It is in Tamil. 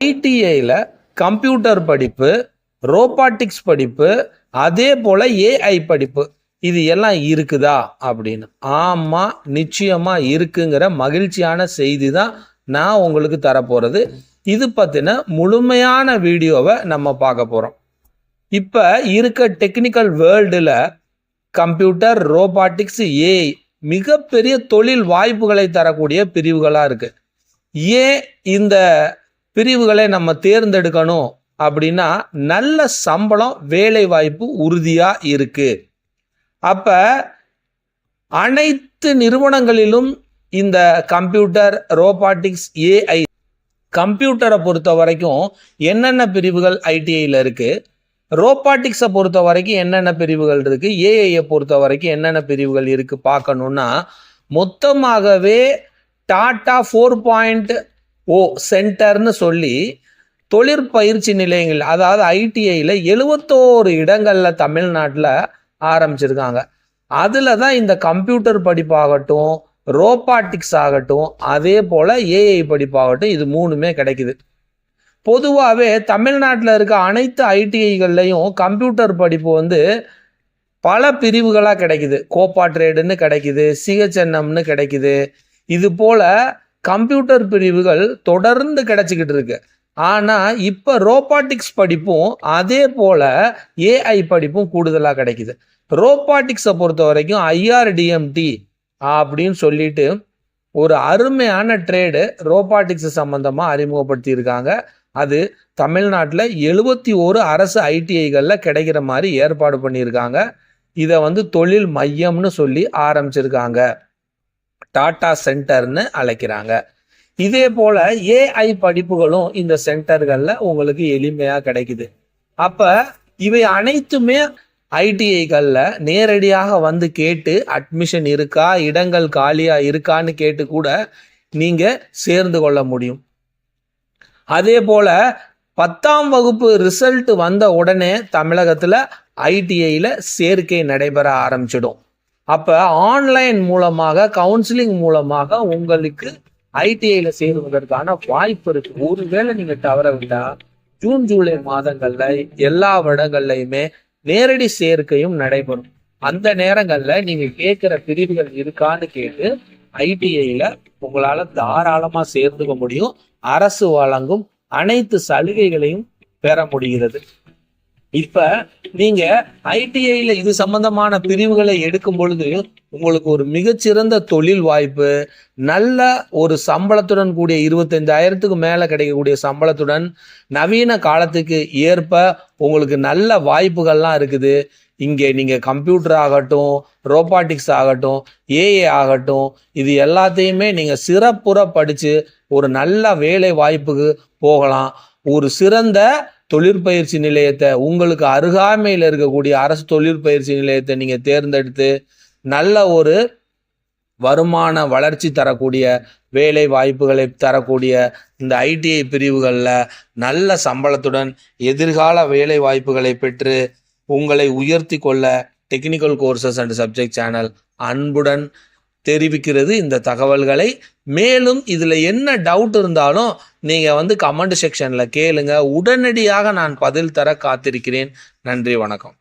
ஐடிஐல கம்ப்யூட்டர் படிப்பு, ரோபாட்டிக்ஸ் படிப்பு, அதே போல ஏஐ படிப்பு இது எல்லாம் இருக்குதா அப்படின்னு. ஆமா, நிச்சயமா இருக்குங்கிற மகிழ்ச்சியான செய்தி தான் நான் உங்களுக்கு தரப்போறது. இது பத்தின முழுமையான வீடியோவை நம்ம பார்க்க போறோம். இப்ப இருக்க டெக்னிக்கல் வேர்ல்டுல கம்ப்யூட்டர், ரோபாட்டிக்ஸ், ஏஐ மிகப்பெரிய தொழில் வாய்ப்புகளை தரக்கூடிய பிரிவுகளா இருக்கு. ஏன் இந்த பிரிவுகளை நம்ம தேர்ந்தெடுக்கணும் அப்படின்னா, நல்ல சம்பளம், வேலை வாய்ப்பு உறுதியா இருக்கு. அப்ப அனைத்து நிறுவனங்களிலும் இந்த கம்ப்யூட்டர், ரோபாட்டிக்ஸ், ஏஐ கம்ப்யூட்டரை பொறுத்த வரைக்கும் என்னென்ன பிரிவுகள் ஐடிஐல இருக்கு, ரோபாட்டிக்ஸை பொறுத்த வரைக்கும் என்னென்ன பிரிவுகள் இருக்கு, ஏஐயை பொறுத்த வரைக்கும் என்னென்ன பிரிவுகள் இருக்கு பார்க்கணும்னா, மொத்தமாகவே டாடா 4.0 சென்டர்னு சொல்லி தொழிற்பயிற்சி நிலையங்கள், அதாவது ஐடிஐல 71 இடங்கள்ல தமிழ்நாட்டில் ஆரம்பிச்சிருக்காங்க. அதில் தான் இந்த கம்ப்யூட்டர் படிப்பாகட்டும், ரோபாட்டிக்ஸ் ஆகட்டும், அதே போல் ஏஐ படிப்பாகட்டும், இது மூணுமே கிடைக்குது. பொதுவாகவே தமிழ்நாட்டில் இருக்க அனைத்து ஐடிஐகள்லையும் கம்ப்யூட்டர் படிப்பு பல பிரிவுகளாக கிடைக்குது. கோப்பா ட்ரேடுன்னு கிடைக்குது, சிஹெச்என்எம்னு கிடைக்குது. இது போல் கம்ப்யூட்டர் பிரிவுகள் தொடர்ந்து கிடைச்சிக்கிட்டு இருக்கு. ஆனால் இப்போ ரோபாட்டிக்ஸ் படிப்பும் அதே போல் ஏஐ படிப்பும் கூடுதலாக கிடைக்குது. ரோபாட்டிக்ஸை பொறுத்த வரைக்கும் ஐஆர்டிஎம்டி அப்படின்னு சொல்லிட்டு ஒரு அருமையான ட்ரேடு ரோபாட்டிக்ஸ் சம்பந்தமாக அறிமுகப்படுத்தியிருக்காங்க. அது தமிழ்நாட்டில் 71 அரசு ஐடிஐகளில் கிடைக்கிற மாதிரி ஏற்பாடு பண்ணியிருக்காங்க. இதை தொழில் மையம்னு சொல்லி ஆரம்பிச்சிருக்காங்க, டாடா சென்டர்னு அழைக்கிறாங்க. இதே போல ஏஐ படிப்புகளும் இந்த சென்டர்களில் உங்களுக்கு எளிமையாக கிடைக்குது. அப்போ இவை அனைத்துமே ஐடிஐகளில் நேரடியாக கேட்டு அட்மிஷன் இருக்கா, இடங்கள் காலியாக இருக்கான்னு கேட்டு கூட நீங்கள் சேர்ந்து கொள்ள முடியும். அதே போல் 10ஆம் வகுப்பு ரிசல்ட் வந்த உடனே தமிழகத்தில் ஐடிஐயில் சேர்க்கை நடைபெற ஆரம்பிச்சிடும். அப்போ ஆன்லைன் மூலமாக, கவுன்சிலிங் மூலமாக உங்களுக்கு ஐடிஐல சேருவதற்கான வாய்ப்பு இருக்கு. ஒருவேளை நீங்க தவற விட்டா ஜூன் ஜூலை மாதங்கள்ல எல்லா இடங்கள்லையுமே நேரடி சேர்க்கையும் நடைபெறும். அந்த நேரங்கள்ல நீங்க கேட்கிற பிரிவுகள் இருக்கான்னு கேட்டு ஐடிஐல உங்களால தாராளமா சேர்ந்துக்க முடியும். அரசு வழங்கும் அனைத்து சலுகைகளையும் பெற முடிகிறது. இப்ப நீங்க ஐடிஐல இது சம்பந்தமான பிரிவுகளை எடுக்கும் பொழுது உங்களுக்கு ஒரு மிகச்சிறந்த தொழில் வாய்ப்பு, நல்ல ஒரு சம்பளத்துடன் கூடிய 25,000க்கு மேல கிடைக்கக்கூடிய சம்பளத்துடன் நவீன காலத்துக்கு ஏற்ப உங்களுக்கு நல்ல வாய்ப்புகள்லாம் இருக்குது. இங்கே நீங்க கம்ப்யூட்டர் ஆகட்டும், ரோபாட்டிக்ஸ் ஆகட்டும், ஏஐ ஆகட்டும், இது எல்லாத்தையுமே நீங்க சிறப்புற படிச்சு ஒரு நல்ல வேலை வாய்ப்புக்கு போகலாம். ஒரு சிறந்த தொழிற்பயிற்சி நிலையத்தை, உங்களுக்கு அருகாமையில் இருக்கக்கூடிய அரசு தொழிற்பயிற்சி நிலையத்தை நீங்க தேர்ந்தெடுத்து நல்ல ஒரு வருமான வளர்ச்சி தரக்கூடிய, வேலை வாய்ப்புகளை தரக்கூடிய இந்த ஐடிஐ பிரிவுகளில் நல்ல சம்பளத்துடன் எதிர்கால வேலை வாய்ப்புகளை பெற்று உங்களை உயர்த்தி கொள்ள technical courses and subject channel அன்புடன் தெரிவிக்கிறது இந்த தகவல்களை. மேலும் இதில் என்ன டவுட் இருந்தாலும் நீங்கள் கமெண்ட் செக்ஷனில் கேளுங்க. உடனடியாக நான் பதில் தர காத்திருக்கிறேன். நன்றி, வணக்கம்.